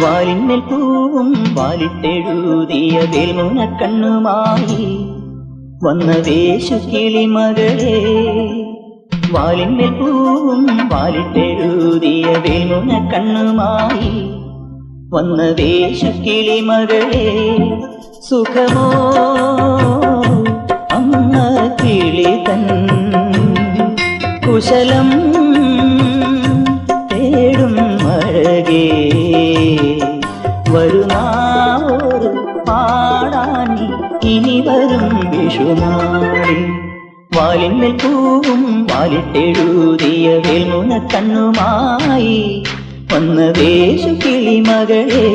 വാലിന്മേൽ പൂവും വാലിട്ടെഴുതിയ വേൽമുനക്കണ്ണുമായി വന്ന വേശുകിളി മകളെ. വാലിന്മേൽ പൂവും വാലിട്ടെഴുതിയ വേൽമുനക്കണ്ണുമായി വന്ന വേശുകിളി മകളെ. സുഖമോ അമ്മ കിളി തൻ കുശലം തേടും അഴകേ. വരുന്നാവോട് പാടാനി ഇനി വരും വിഷുനാളിൽ. വാലിന്മേൽ പൂവും വാലിട്ടെഴുതിയ വേൽമുനക്കണ്ണുമായി വന്ന വേശുകിളി മകളെ.